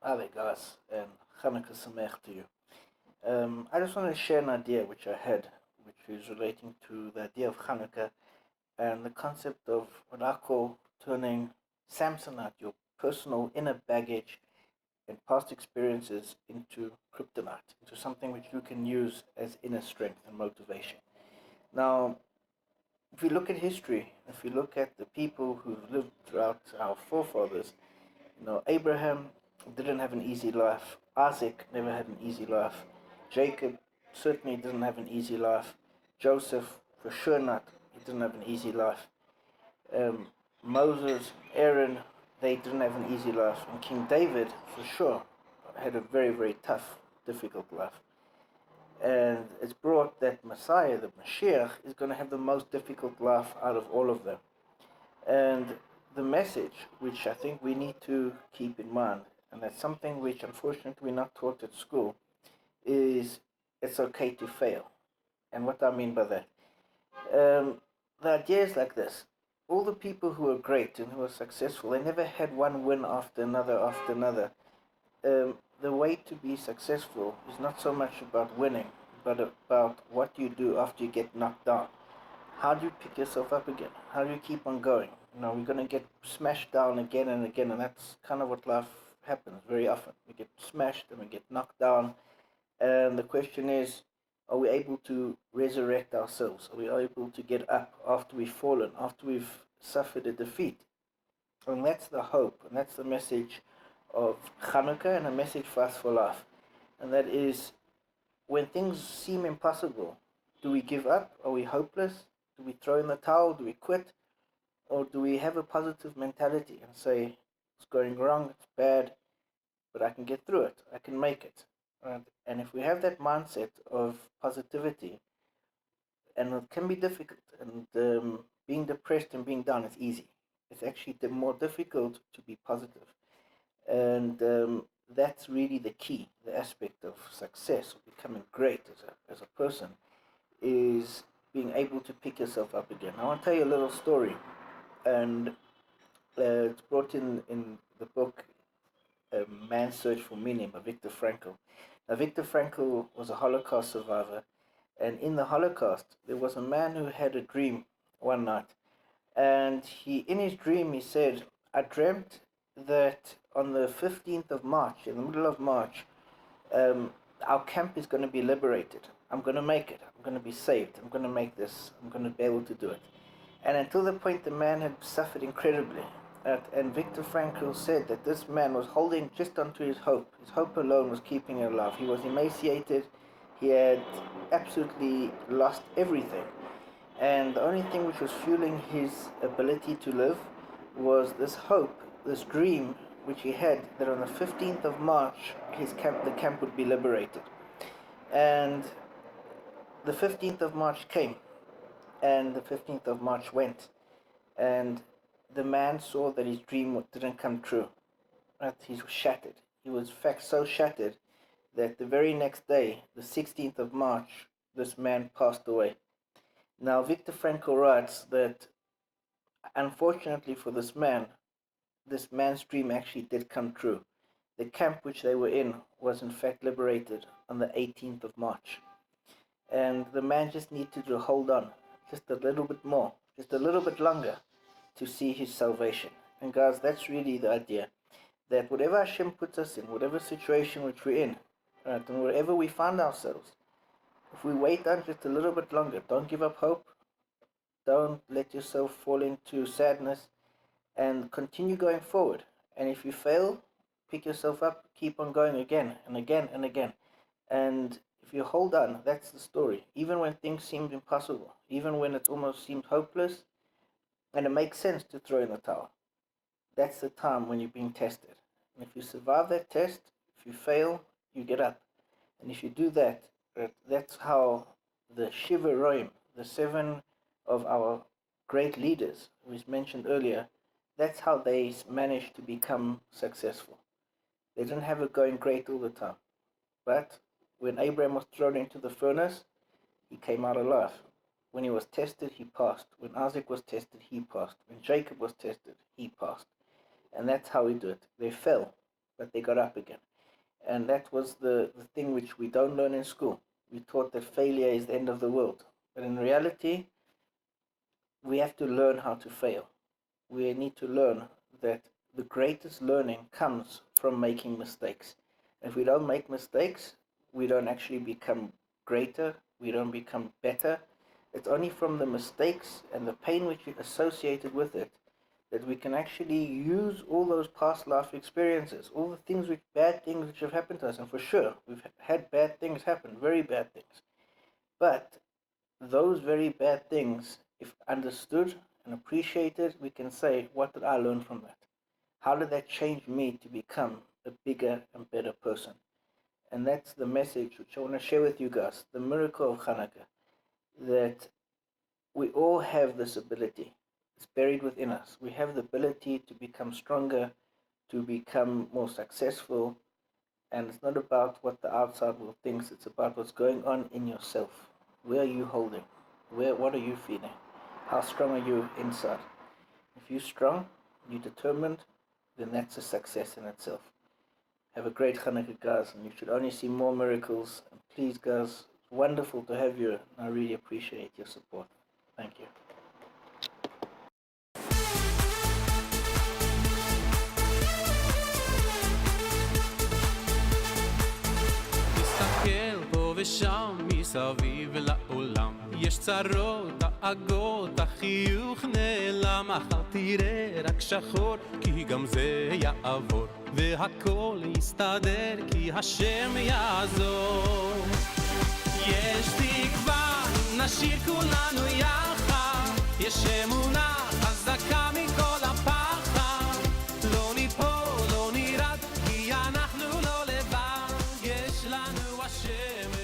Hi there, guys, and Chanukah Sameach to you. I just want to share an idea which I had, which is relating to the idea of Chanukah and the concept of what I call turning Samsonite, your personal inner baggage and past experiences, into kryptonite, into something which you can use as inner strength and motivation. Now, if we look at history, if we look at the people who've lived throughout our forefathers, Abraham didn't have an easy life. Isaac never had an easy life. Jacob certainly didn't have an easy life. Joseph, for sure not. He didn't have an easy life. Um, Moses, Aaron, they didn't have an easy life. And King David, for sure, had a very, very tough, difficult life. And it's brought that Messiah, the Mashiach, is going to have the most difficult life out of all of them. And the message, which I think we need to keep in mind, and that's something which unfortunately we're not taught at school, is it's okay to fail. And what I mean by that, the idea is like this: all the people who are great and who are successful, they never had one win after another after another. The way to be successful is not so much about winning, but about what you do after you get knocked down. How do you pick yourself up again? How do you keep on going? We're going to get smashed down again and again, and that's kind of what life happens very often. We get smashed and we get knocked down, and the question is, are we able to resurrect ourselves? Are we able to get up after we've fallen, after we've suffered a defeat? And that's the hope, and that's the message of Hanukkah, and a message for us for life. And that is, when things seem impossible, do we give up? Are we hopeless? Do we throw in the towel? Do we quit? Or do we have a positive mentality and say, it's going wrong, it's bad, but I can get through it, I can make it. Right? And if we have that mindset of positivity, and it can be difficult, and being depressed and being down is easy. It's actually more difficult to be positive. And that's really the key, the aspect of success, of becoming great as a person, is being able to pick yourself up again. I want to tell you a little story, and it's brought in the book Man's Search for Meaning by Viktor Frankl. Now, Viktor Frankl was a Holocaust survivor, and in the Holocaust, there was a man who had a dream one night, and in his dream, he said, I dreamt that on the 15th of March, in the middle of March, um, our camp is going to be liberated. I'm going to make it. I'm going to be saved. I'm going to make this. I'm going to be able to do it. And until the point, the man had suffered incredibly. And Viktor Frankl said that this man was holding just onto his hope. His hope alone was keeping him alive. He was emaciated. He had absolutely lost everything. And the only thing which was fueling his ability to live was this hope, this dream which he had, that on the 15th of March, the camp would be liberated. And the 15th of March came, and the 15th of March went, and the man saw that his dream didn't come true. Right? He was shattered. He was, in fact, so shattered that the very next day, the 16th of March, this man passed away. Now, Viktor Frankl writes that, unfortunately for this man's dream actually did come true. The camp which they were in was in fact liberated on the 18th of March. And the man just needed to hold on just a little bit more, just a little bit longer, to see his salvation. And guys, that's really the idea, that whatever Hashem puts us in, whatever situation which we're in, right, and wherever we find ourselves, if we wait on just a little bit longer, don't give up hope, don't let yourself fall into sadness, and continue going forward. And if you fail, pick yourself up, keep on going again and again and again. And if you hold on, that's the story. Even when things seem impossible, even when it almost seems hopeless, and it makes sense to throw in the towel, that's the time when you're being tested. And if you survive that test, if you fail, you get up. And if you do that, that's how the Shiva Roim, the seven of our great leaders, who was mentioned earlier, that's how they managed to become successful. They didn't have it going great all the time. But when Abraham was thrown into the furnace, he came out alive. When he was tested, he passed. When Isaac was tested, he passed. When Jacob was tested, he passed. And that's how we do it. They fell. but they got up again. And that was the thing which we don't learn in school. We taught that failure is the end of the world. But in reality, we have to learn how to fail. We need to learn that the greatest learning comes from making mistakes. If we don't make mistakes, we don't actually become greater, we don't become better. It's only from the mistakes and the pain which is associated with it that we can actually use all those past life experiences, all the things which, bad things which have happened to us. And for sure, we've had bad things happen, very bad things. But those very bad things, if understood and appreciated, we can say, what did I learn from that? How did that change me to become a bigger and better person? And that's the message which I want to share with you guys, the miracle of Hanukkah, that we all have this ability. It's buried within us. We have the ability to become stronger, to become more successful, and it's not about what the outside world thinks, it's about what's going on in yourself. Where are you holding? What are you feeling? How strong are you inside? If you're strong, you're determined, then that's a success in itself. Have a great Hanukkah, guys, and you should only see more miracles. And please, guys, it's wonderful to have you, and I really appreciate your support. Thank you. ושם מסביב לעולם יש צרות, דאגות, החיוך נעלם מחר תראה רק שחור כי גם זה יעבור והכל יסתדר כי השם יעזור יש תקווה, נשאיר כולנו יחד יש אמונה חזקה מכל הפחד לא ניפול, לא נרד כי אנחנו לא לבד יש לנו השם